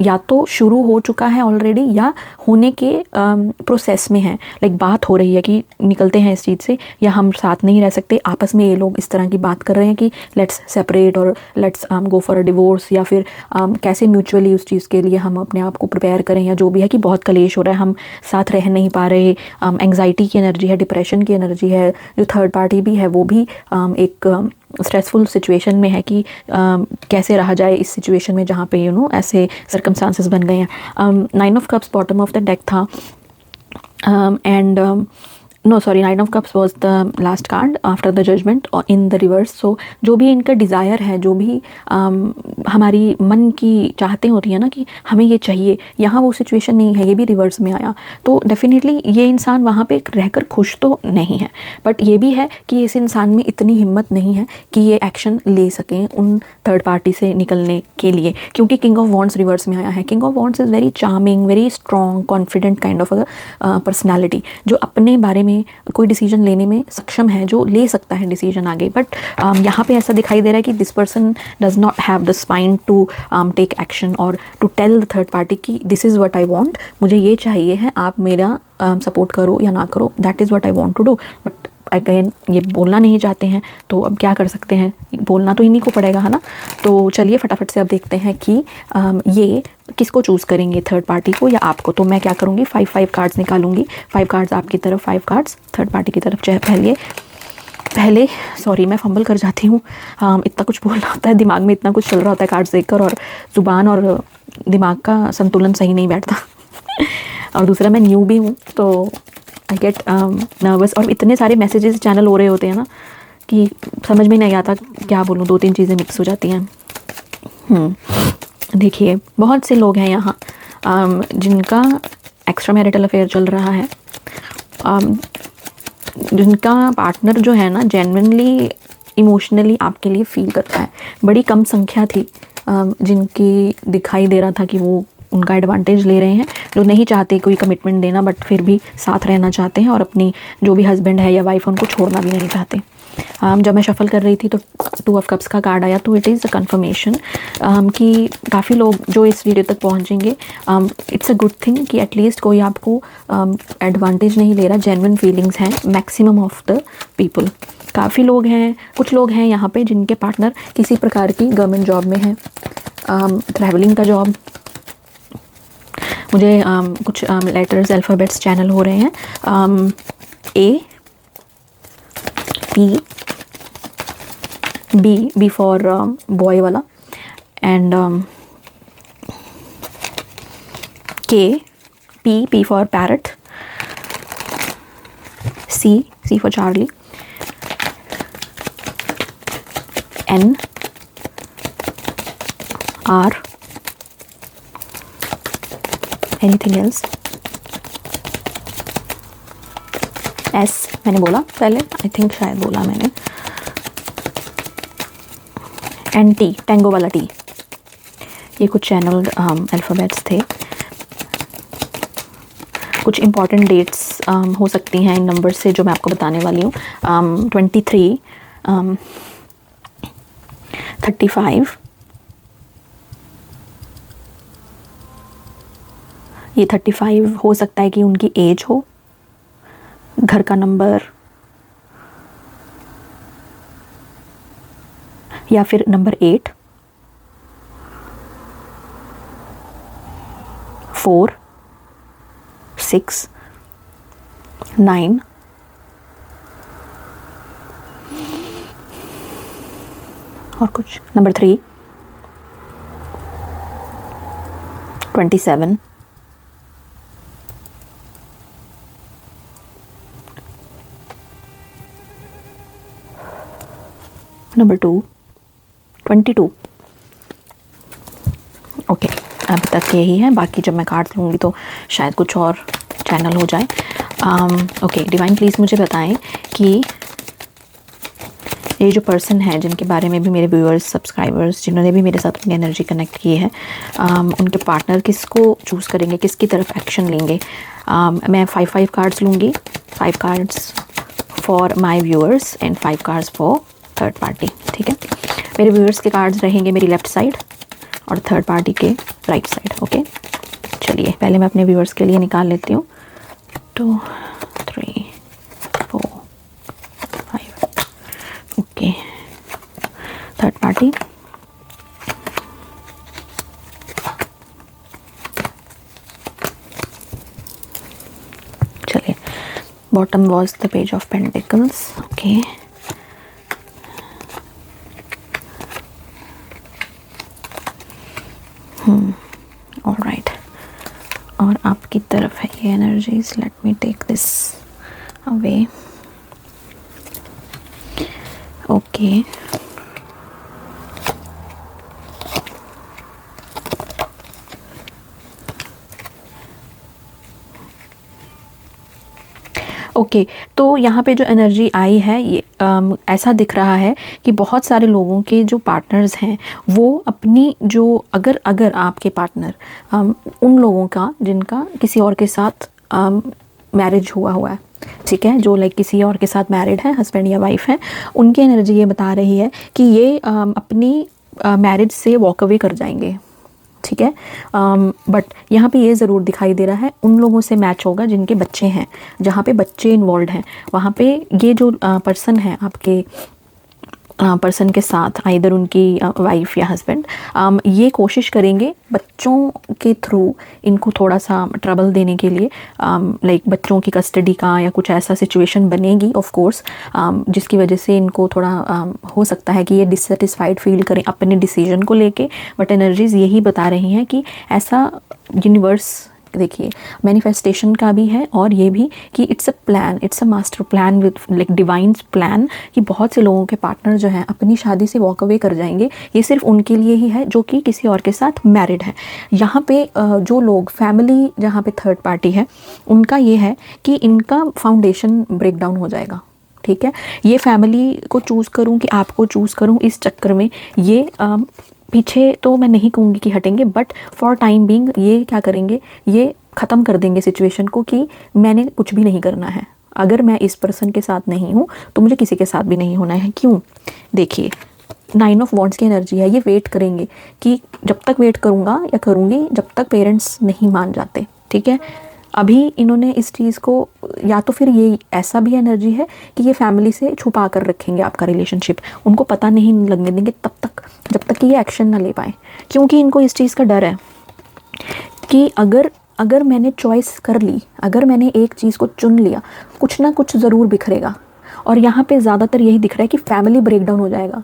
या तो शुरू हो चुका है ऑलरेडी या होने के प्रोसेस में है। लाइक बात हो रही है कि निकलते हैं इस चीज़ से, या हम साथ नहीं रह सकते। आपस में ये लोग इस तरह की बात कर रहे हैं कि लेट्स सेपरेट और let's go for a divorce, या फिर कैसे म्यूचुअली उस चीज़ के लिए हम अपने आप को प्रिपेयर करें, या जो भी है कि बहुत कलेश हो रहा है, हम साथ रह नहीं पा रहे। एंग्जाइटी की एनर्जी है, डिप्रेशन की एनर्जी है। जो थर्ड पार्टी भी है वो भी एक स्ट्रेसफुल सिचुएशन में है कि कैसे रहा जाए इस सिचुएशन में जहाँ पे ऐसे सर्कमस्टांसेस बन गए हैं। 9 of cups bottom of the deck था, and no sorry, 9 of cups was the last card after the judgment in the reverse. So जो भी इनका डिज़ायर है, जो भी हमारी मन की चाहते होती है ना कि हमें ये चाहिए, यहाँ वो सिचुएशन नहीं है, ये भी रिवर्स में आया। तो डेफिनेटली ये इंसान वहाँ पे रहकर खुश तो नहीं है, बट ये भी है कि इस इंसान में इतनी हिम्मत नहीं है कि ये एक्शन ले सकें उन थर्ड पार्टी से निकलने के लिए, क्योंकि किंग ऑफ वॉन्ड्स रिवर्स में आया है। King of wands is very charming, very strong, confident kind of a personality, जो अपने बारे में कोई डिसीजन लेने में सक्षम है, जो ले सकता है डिसीजन आगे। बट यहाँ पे ऐसा दिखाई दे रहा है कि this person does not have the spine to take action और to tell the third party कि this is what I want, मुझे ये चाहिए है, आप मेरा सपोर्ट करो या ना करो, that is what I want to do. But again ये बोलना नहीं चाहते हैं, तो अब क्या कर सकते हैं, बोलना तो इन्हीं को पड़ेगा, है ना। तो चलिए फटाफट से अब देखते हैं कि ये किसको चूज़ करेंगे, थर्ड पार्टी को या आपको। तो मैं क्या करूँगी, 5 कार्ड्स निकालूंगी, 5 कार्ड्स आपकी तरफ, 5 कार्ड्स थर्ड पार्टी की तरफ। पहले सॉरी मैं फंबल कर जाती हूँ, इतना कुछ बोलना होता है, दिमाग में इतना कुछ चल रहा होता है कार्ड्स देखकर, और ज़ुबान और दिमाग का संतुलन सही नहीं बैठता और दूसरा मैं न्यू भी हूँ, तो आई गेट नर्वस, और इतने सारे मैसेजेस चैनल हो रहे होते हैं ना कि समझ में नहीं आता क्या बोलूँ, 2-3 चीज़ें मिक्स हो जाती हैं। देखिए बहुत से लोग हैं यहाँ जिनका एक्स्ट्रा मैरिटल अफेयर चल रहा है, जिनका पार्टनर जो है ना जेन्युइनली इमोशनली आपके लिए फील करता है। बड़ी कम संख्या थी जिनकी दिखाई दे रहा था कि वो उनका एडवांटेज ले रहे हैं, जो नहीं चाहते कोई कमिटमेंट देना बट फिर भी साथ रहना चाहते हैं, और अपनी जो भी हस्बैंड है या वाइफ उनको छोड़ना भी नहीं चाहते। जब मैं शफल कर रही थी तो 2 ऑफ कप्स का कार्ड आया, तो इट इज़ अ कन्फर्मेशन कि काफ़ी लोग जो इस वीडियो तक पहुंचेंगे, इट्स अ गुड थिंग कि एटलीस्ट कोई आपको एडवांटेज नहीं ले रहा, जेन्युइन फीलिंग्स हैं मैक्सिमम ऑफ द पीपल। काफ़ी लोग हैं, कुछ लोग हैं यहाँ पे जिनके पार्टनर किसी प्रकार की गवर्नमेंट जॉब में हैं, ट्रैवलिंग का जॉब। मुझे कुछ लेटर्स अल्फ़ाबेट्स चैनल हो रहे हैं, A P, B for boy वाला, and P for parrot, C for Charlie, N, R, anything else, S मैंने बोला पहले, आई थिंक शायद बोला मैंने, एंड T, टैंगो वाला T। ये कुछ चैनल अल्फ़ाबेट्स थे। कुछ इम्पॉर्टेंट डेट्स हो सकती हैं इन नंबर से जो मैं आपको बताने वाली हूँ। 23, 35, ये 35 हो सकता है कि उनकी एज हो, घर का नंबर, या फिर नंबर 8, 4, 6, 9, और कुछ नंबर 3, 27, 29, नंबर 2 22। ओके, अभी तक यही है, बाकी जब मैं कार्ड लूँगी तो शायद कुछ और चैनल हो जाए। ओके, डिवाइन प्लीज़ मुझे बताएं कि ये जो पर्सन है जिनके बारे में भी मेरे व्यूअर्स, सब्सक्राइबर्स, जिन्होंने भी मेरे साथ अपनी एनर्जी कनेक्ट की है, उनके पार्टनर किसको चूज़ करेंगे, किसकी तरफ एक्शन लेंगे। मैं 5 कार्ड्स लूँगी, 5 cards for my viewers and 5 cards for third party. ठीक है, मेरे व्यूअर्स के कार्ड्स रहेंगे मेरी लेफ़्ट साइड और थर्ड पार्टी के राइट साइड। ओके, चलिए पहले मैं अपने व्यूअर्स के लिए निकाल लेती हूँ। 2 3 4 5। ओके, थर्ड पार्टी, चलिए bottom was the page of pentacles. Okay, alright, और आपकी तरफ है ये energies. Let me take this away. Okay, okay, तो यहाँ पे जो एनर्जी आई है ये ऐसा दिख रहा है कि बहुत सारे लोगों के जो पार्टनर्स हैं वो अपनी जो अगर आपके पार्टनर उन लोगों का जिनका किसी और के साथ मैरिज हुआ है, ठीक है, जो लाइक किसी और के साथ मैरिड है, हस्बैंड या वाइफ है, उनकी एनर्जी ये बता रही है कि ये अपनी मैरिज से वॉक अवे कर जाएंगे। ठीक है, बट यहाँ पे ये ज़रूर दिखाई दे रहा है उन लोगों से मैच होगा जिनके बच्चे हैं, जहाँ पे बच्चे इन्वॉल्व हैं, वहाँ पे ये जो पर्सन है आपके पर्सन के साथ, आइदर उनकी वाइफ या हस्बैंड, ये कोशिश करेंगे बच्चों के थ्रू इनको थोड़ा सा ट्रबल देने के लिए, लाइक बच्चों की कस्टडी का या कुछ ऐसा सिचुएशन बनेगी ऑफ कोर्स, जिसकी वजह से इनको थोड़ा हो सकता है कि ये डिससेटिस्फाइड फील करें अपने डिसीजन को लेके। बट एनर्जीज़ यही बता रही हैं कि ऐसा यूनिवर्स, देखिए मैनिफेस्टेशन का भी है और ये भी कि it's a plan, it's a master plan with like divine plan, कि बहुत से लोगों के पार्टनर जो हैं अपनी शादी से वॉक अवे कर जाएंगे। ये सिर्फ उनके लिए ही है जो कि किसी और के साथ मैरिड है। यहाँ पे जो लोग फैमिली, जहाँ पे थर्ड पार्टी है, उनका ये है कि इनका फाउंडेशन ब्रेक डाउन हो जाएगा। ठीक है, ये फैमिली को चूज़ करूँ कि आपको चूज़ करूँ, इस चक्कर में ये पीछे तो मैं नहीं कहूँगी कि हटेंगे, बट फॉर टाइम बीइंग ये क्या करेंगे, ये ख़त्म कर देंगे सिचुएशन को कि मैंने कुछ भी नहीं करना है। अगर मैं इस पर्सन के साथ नहीं हूँ तो मुझे किसी के साथ भी नहीं होना है। क्यों? देखिए 9 ऑफ वॉन्ड्स की एनर्जी है, ये वेट करेंगे कि जब तक वेट करूँगा या करूँगी जब तक पेरेंट्स नहीं मान जाते। ठीक है, अभी इन्होंने इस चीज़ को, या तो फिर ये ऐसा भी एनर्जी है कि ये फैमिली से छुपा कर रखेंगे आपका रिलेशनशिप, उनको पता नहीं लगने देंगे तब तक जब तक कि ये एक्शन ना ले पाए, क्योंकि इनको इस चीज़ का डर है कि अगर मैंने चॉइस कर ली, अगर मैंने एक चीज़ को चुन लिया, कुछ ना कुछ ज़रूर बिखरेगा। और यहाँ पे ज़्यादातर यही दिख रहा है कि फैमिली ब्रेक डाउन हो जाएगा।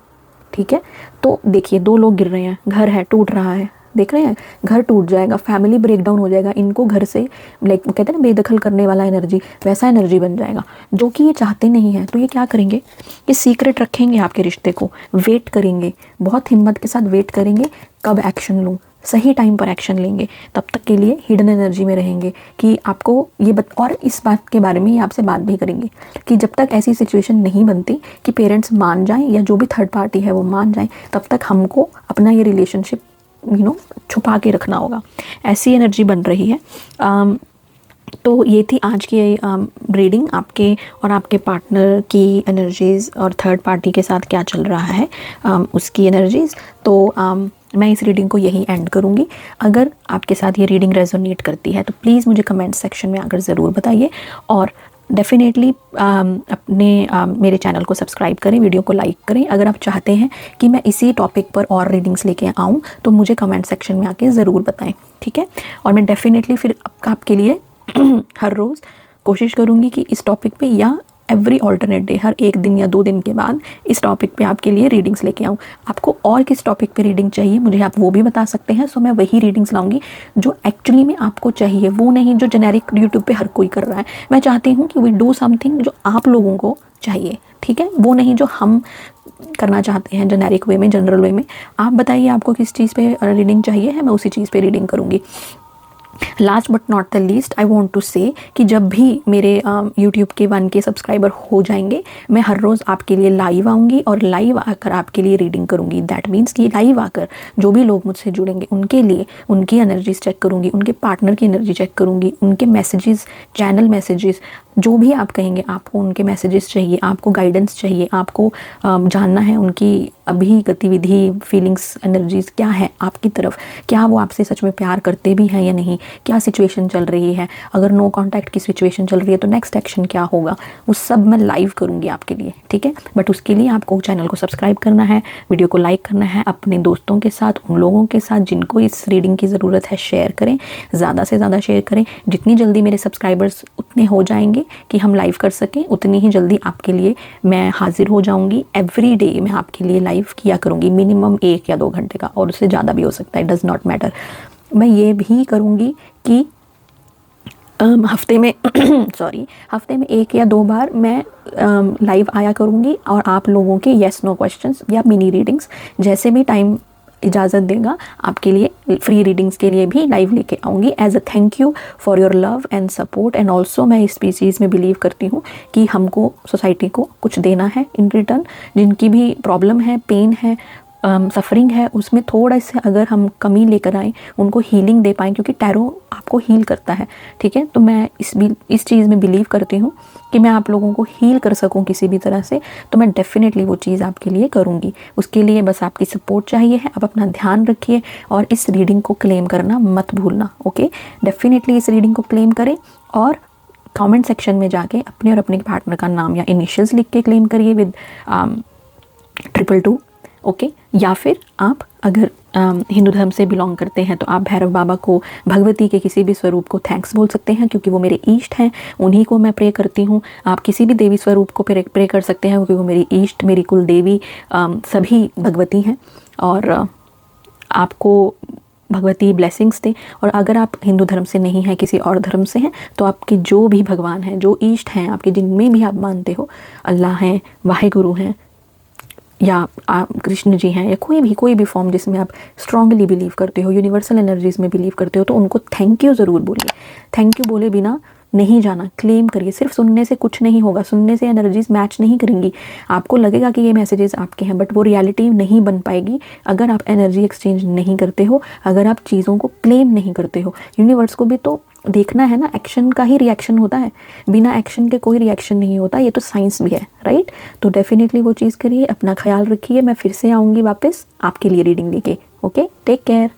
ठीक है, तो देखिए 2 लोग गिर रहे हैं, घर है टूट रहा है, देख रहे हैं, घर टूट जाएगा, फैमिली ब्रेक डाउन हो जाएगा, इनको घर से लाइक कहते हैं ना बेदखल करने वाला एनर्जी, वैसा एनर्जी बन जाएगा, जो कि ये चाहते नहीं हैं। तो ये क्या करेंगे, ये सीक्रेट रखेंगे आपके रिश्ते को, वेट करेंगे, बहुत हिम्मत के साथ वेट करेंगे कब एक्शन लूँ, सही टाइम पर एक्शन लेंगे। तब तक के लिए हिडन एनर्जी में रहेंगे कि आपको ये और इस बात के बारे में ये आपसे बात भी करेंगे कि जब तक ऐसी सिचुएशन नहीं बनती कि पेरेंट्स मान जाएं या जो भी थर्ड पार्टी है वो मान जाए, तब तक हमको अपना ये रिलेशनशिप छुपा के रखना होगा। ऐसी एनर्जी बन रही है। तो ये थी आज की रीडिंग, आपके और आपके पार्टनर की एनर्जीज़ और थर्ड पार्टी के साथ क्या चल रहा है उसकी एनर्जीज़। तो मैं इस रीडिंग को यही एंड करूँगी। अगर आपके साथ ये रीडिंग रेजोनेट करती है तो प्लीज़ मुझे कमेंट सेक्शन में आकर ज़रूर बताइए, और डेफिनेटली अपने मेरे चैनल को सब्सक्राइब करें, वीडियो को लाइक करें। अगर आप चाहते हैं कि मैं इसी टॉपिक पर और रीडिंग्स लेके आऊँ तो मुझे कमेंट सेक्शन में आके ज़रूर बताएं, ठीक है। और मैं डेफिनेटली फिर आपके लिए हर रोज़ कोशिश करूँगी कि इस टॉपिक पे या एवरी ऑल्टरनेट डे, हर एक दिन या 2 दिन के बाद इस टॉपिक पे आपके लिए रीडिंग्स लेके आऊँ। आपको और किस टॉपिक पे रीडिंग चाहिए मुझे आप वो भी बता सकते हैं। सो मैं वही रीडिंग्स लाऊंगी जो एक्चुअली में आपको चाहिए, वो नहीं जो जेनेरिक यूट्यूब पे हर कोई कर रहा है। मैं चाहती हूँ कि वी डू समथिंग जो आप लोगों को चाहिए, ठीक है, वो नहीं जो हम करना चाहते हैं जेनेरिक वे में, जनरल वे में। आप बताइए आपको किस चीज़ पे रीडिंग चाहिए है, मैं उसी चीज़ पे रीडिंग करूँगी। Last but not the least I want to say कि जब भी मेरे यूट्यूब के 1K सब्सक्राइबर हो जाएंगे, मैं हर रोज़ आपके लिए लाइव आऊँगी और लाइव आकर आपके लिए रीडिंग करूँगी। दैट मीन्स कि लाइव आकर जो भी लोग मुझसे जुड़ेंगे उनके लिए उनकी एनर्जीज चेक करूँगी, उनके पार्टनर की एनर्जी चेक करूँगी, उनके मैसेजेस, चैनल मैसेजेस, जो भी आप कहेंगे, आपको उनके मैसेजेस चाहिए, आपको गाइडेंस चाहिए, आपको जानना है उनकी अभी गतिविधि, फीलिंग्स, एनर्जीज क्या है आपकी तरफ, क्या वो आपसे सच में प्यार करते भी हैं या नहीं, क्या सिचुएशन चल रही है, अगर नो कांटेक्ट की सिचुएशन चल रही है तो नेक्स्ट एक्शन क्या होगा, वो सब मैं लाइव करूँगी आपके लिए, ठीक है। बट उसके लिए आपको चैनल को सब्सक्राइब करना है, वीडियो को लाइक करना है, अपने दोस्तों के साथ, उन लोगों के साथ जिनको इस रीडिंग की ज़रूरत है शेयर करें, ज़्यादा से ज़्यादा शेयर करें। जितनी जल्दी मेरे सब्सक्राइबर्स उतने हो जाएंगे कि हम लाइव कर सकें, उतनी ही जल्दी आपके लिए मैं हाजिर हो जाऊंगी। एवरी डे मैं आपके लिए लाइव किया करूंगी, मिनिमम 1 या 2 घंटे का, और उससे ज़्यादा भी हो सकता है, डज़ नॉट मैटर। मैं ये भी करूंगी कि हफ्ते में हफ्ते में 1 या 2 बार मैं लाइव आया करूंगी और आप लोगों के येस नो क्वेश्चंस या मिनी रीडिंग्स जैसे भी टाइम इजाज़त देगा आपके लिए फ्री रीडिंग्स के लिए भी लाइव लेके आऊँगी as a thank you for your love and support. And also मैं इस चीज़ में बिलीव करती हूँ कि हमको सोसाइटी को कुछ देना है इन रिटर्न। जिनकी भी प्रॉब्लम है, पेन है, सफरिंग है, उसमें थोड़ा से अगर हम कमी लेकर आएँ, उनको हीलिंग दे पाएँ, क्योंकि टैरो आपको हील करता है, ठीक है। तो मैं इस चीज़ में बिलीव करती हूँ कि मैं आप लोगों को हील कर सकूँ किसी भी तरह से, तो मैं डेफ़िनेटली वो चीज़ आपके लिए करूँगी। उसके लिए बस आपकी सपोर्ट चाहिए है। आप अपना ध्यान रखिए और इस रीडिंग को क्लेम करना मत भूलना, ओके। डेफ़िनेटली इस रीडिंग को क्लेम करें और कमेंट सेक्शन में जाके अपने और अपने पार्टनर का नाम या इनिशियल्स लिख के क्लेम करिए विद 222, ओके। या फिर आप अगर हिंदू धर्म से बिलोंग करते हैं तो आप भैरव बाबा को, भगवती के किसी भी स्वरूप को थैंक्स बोल सकते हैं, क्योंकि वो मेरे ईष्ट हैं, उन्हीं को मैं प्रे करती हूँ। आप किसी भी देवी स्वरूप को प्रे कर सकते हैं, क्योंकि वो मेरी ईष्ट, मेरी कुल देवी सभी भगवती हैं, और आपको भगवती ब्लेसिंग्स दे। और अगर आप हिंदू धर्म से नहीं हैं, किसी और धर्म से हैं, तो आपके जो भी भगवान हैं, जो ईष्ट हैं आपके, जिनमें भी आप मानते हो, अल्लाह हैं, वाहेगुरु हैं, या आप कृष्ण जी हैं, या कोई भी फॉर्म जिसमें आप स्ट्रांगली बिलीव करते हो, यूनिवर्सल एनर्जीज़ में बिलीव करते हो, तो उनको थैंक यू ज़रूर बोलिए। थैंक यू बोले बिना नहीं जाना, क्लेम करिए। सिर्फ सुनने से कुछ नहीं होगा, सुनने से एनर्जीज मैच नहीं करेंगी। आपको लगेगा कि ये मैसेजेस आपके हैं, बट वो रियलिटी नहीं बन पाएगी अगर आप एनर्जी एक्सचेंज नहीं करते हो, अगर आप चीज़ों को क्लेम नहीं करते हो। यूनिवर्स को भी तो देखना है ना, एक्शन का ही रिएक्शन होता है, बिना एक्शन के कोई रिएक्शन नहीं होता, ये तो साइंस भी है, राइट। तो डेफिनेटली वो चीज़ करिए, अपना ख्याल रखिए। मैं फिर से आऊँगी वापस आपके लिए रीडिंग लेके, ओके। Take care.